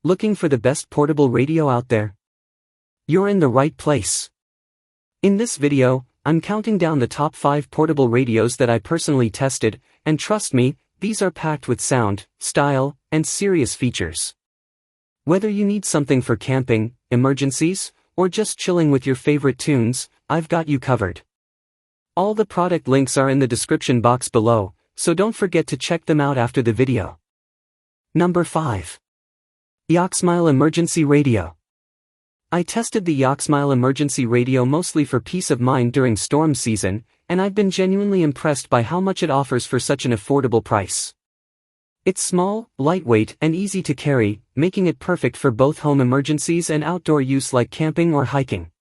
Looking for the best portable radio out there? You're in the right place. In this video, I'm counting down the top 5 portable radios that I personally tested, and trust me, these are packed with sound, style, and serious features. Whether you need something for camping, emergencies, or just chilling with your favorite tunes, I've got you covered. All the product links are in the description box below, so don't forget to check them out after the video. Number 5. Yoxmile Emergency Radio. I tested the Yoxmile Emergency Radio mostly for peace of mind during storm season, and I've been genuinely impressed by how much it offers for such an affordable price. It's small, lightweight, and easy to carry, making it perfect for both home emergencies and outdoor use like camping or hiking.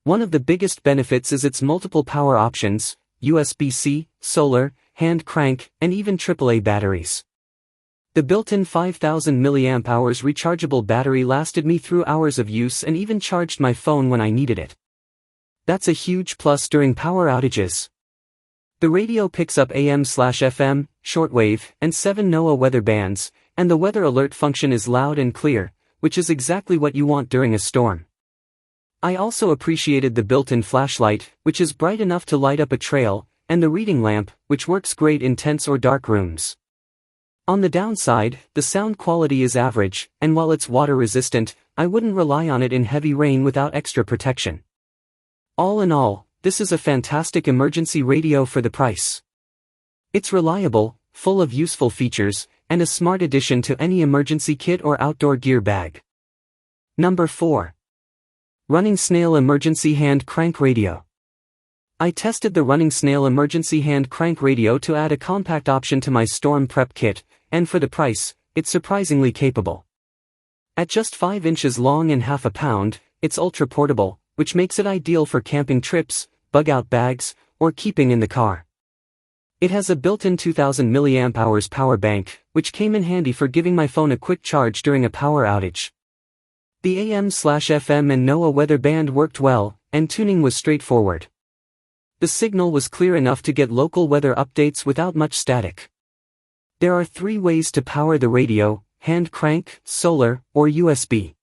One of the biggest benefits is its multiple power options: USB-C, solar, hand crank, and even AAA batteries. The built-in 5000 mAh rechargeable battery lasted me through hours of use and even charged my phone when I needed it. That's a huge plus during power outages. The radio picks up AM/FM, shortwave, and 7 NOAA weather bands, and the weather alert function is loud and clear, which is exactly what you want during a storm. I also appreciated the built-in flashlight, which is bright enough to light up a trail, and the reading lamp, which works great in tense or dark rooms. On the downside, the sound quality is average, and while it's water resistant, I wouldn't rely on it in heavy rain without extra protection. All in all, this is a fantastic emergency radio for the price. It's reliable, full of useful features, and a smart addition to any emergency kit or outdoor gear bag. Number 4. Running Snail Emergency Hand Crank Radio. I tested the Running Snail Emergency Hand Crank Radio to add a compact option to my storm prep kit, and for the price, it's surprisingly capable. At just 5 inches long and half a pound, it's ultra portable, which makes it ideal for camping trips, bug-out bags, or keeping in the car. It has a built-in 2000 mAh power bank, which came in handy for giving my phone a quick charge during a power outage. The AM/FM and NOAA weather band worked well, and tuning was straightforward. The signal was clear enough to get local weather updates without much static. There are 3 ways to power the radio: hand crank, solar, or USB.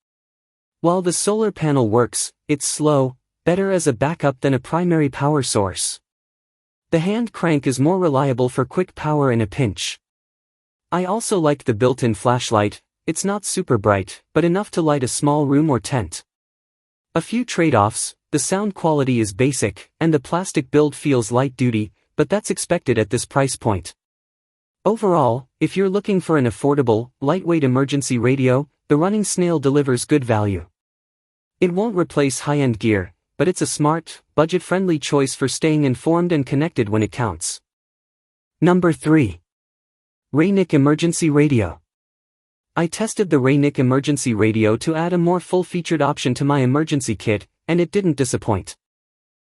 While the solar panel works, it's slow, better as a backup than a primary power source. The hand crank is more reliable for quick power in a pinch. I also liked the built-in flashlight. It's not super bright, but enough to light a small room or tent. A few trade-offs: the sound quality is basic, and the plastic build feels light-duty, but that's expected at this price point. Overall, if you're looking for an affordable, lightweight emergency radio, the Running Snail delivers good value. It won't replace high-end gear, but it's a smart, budget-friendly choice for staying informed and connected when it counts. Number 3. Raynick Emergency Radio. I tested the Raynick Emergency Radio to add a more full-featured option to my emergency kit, and it didn't disappoint.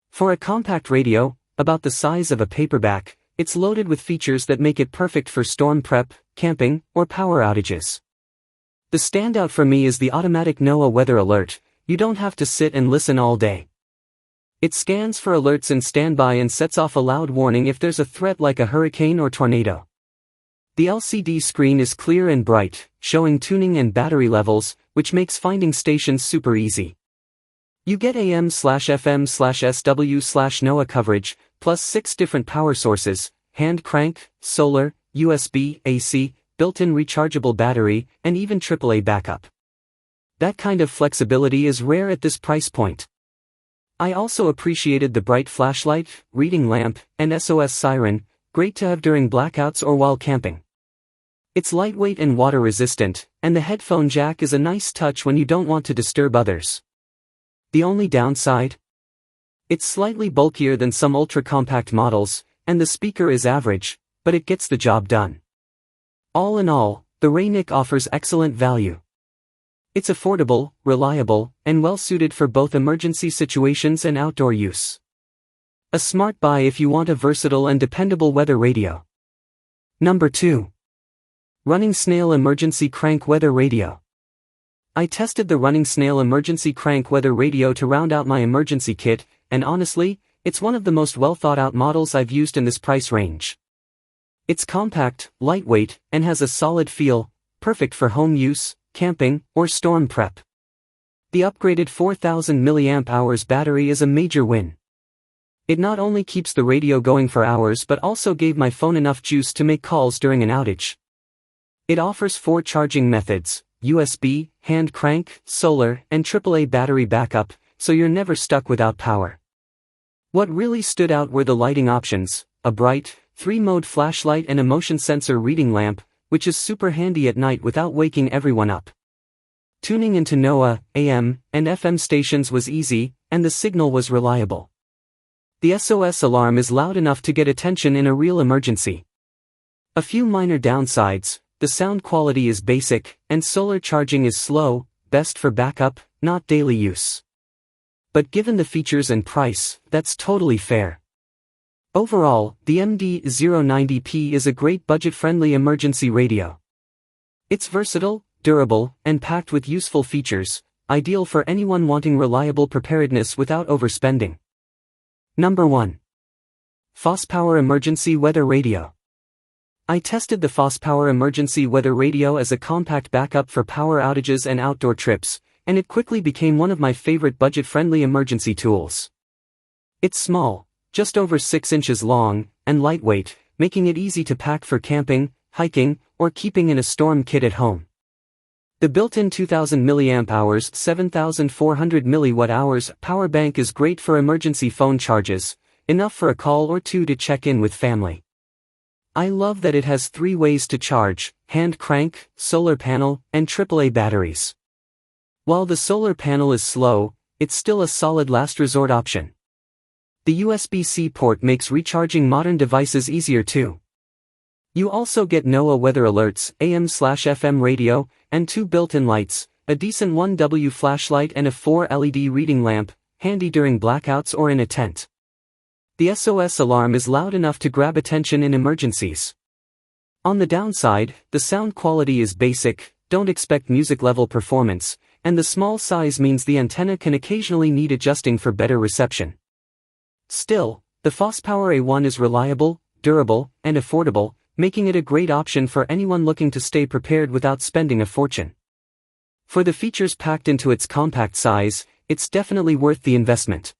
For a compact radio, about the size of a paperback, it's loaded with features that make it perfect for storm prep, camping, or power outages. The standout for me is the automatic NOAA weather alert. You don't have to sit and listen all day. It scans for alerts in standby and sets off a loud warning if there's a threat like a hurricane or tornado. The LCD screen is clear and bright, showing tuning and battery levels, which makes finding stations super easy. You get AM/FM/SW/NOAA coverage, plus 6 different power sources: hand crank, solar, USB, AC, built-in rechargeable battery, and even AAA backup. That kind of flexibility is rare at this price point. I also appreciated the bright flashlight, reading lamp, and SOS siren, great to have during blackouts or while camping. It's lightweight and water resistant, and the headphone jack is a nice touch when you don't want to disturb others. The only downside? It's slightly bulkier than some ultra-compact models, and the speaker is average, but it gets the job done. All in all, the Raynick offers excellent value. It's affordable, reliable, and well-suited for both emergency situations and outdoor use. A smart buy if you want a versatile and dependable weather radio. Number 2. Running Snail Emergency Crank Weather Radio. I tested the Running Snail Emergency Crank Weather Radio to round out my emergency kit, and honestly, it's one of the most well-thought-out models I've used in this price range. It's compact, lightweight, and has a solid feel, perfect for home use, camping, or storm prep. The upgraded 4000 mAh battery is a major win. It not only keeps the radio going for hours but also gave my phone enough juice to make calls during an outage. It offers 4 charging methods: USB, hand crank, solar, and AAA battery backup, so you're never stuck without power. What really stood out were the lighting options: a bright, 3-mode flashlight and a motion sensor reading lamp, which is super handy at night without waking everyone up. Tuning into NOAA, AM, and FM stations was easy, and the signal was reliable. The SOS alarm is loud enough to get attention in a real emergency. A few minor downsides: the sound quality is basic, and solar charging is slow, best for backup, not daily use. But given the features and price, that's totally fair. Overall, the MD-090P is a great budget-friendly emergency radio. It's versatile, durable, and packed with useful features, ideal for anyone wanting reliable preparedness without overspending. Number 1. FOSSPower Emergency Weather Radio. I tested the FOSSPower Emergency Weather Radio as a compact backup for power outages and outdoor trips, and it quickly became one of my favorite budget-friendly emergency tools. It's small, just over 6 inches long, and lightweight, making it easy to pack for camping, hiking, or keeping in a storm kit at home. The built-in 2000 mAh, 7400 mWh power bank is great for emergency phone charges, enough for a call or two to check in with family. I love that it has 3 ways to charge: hand crank, solar panel, and AAA batteries. While the solar panel is slow, it's still a solid last resort option. The USB-C port makes recharging modern devices easier too. You also get NOAA weather alerts, AM/FM radio, and 2 built-in lights, a decent 1W flashlight and a 4 LED reading lamp, handy during blackouts or in a tent. The SOS alarm is loud enough to grab attention in emergencies. On the downside, the sound quality is basic, don't expect music-level performance, and the small size means the antenna can occasionally need adjusting for better reception. Still, the FOSSPower A1 is reliable, durable, and affordable, making it a great option for anyone looking to stay prepared without spending a fortune. For the features packed into its compact size, it's definitely worth the investment.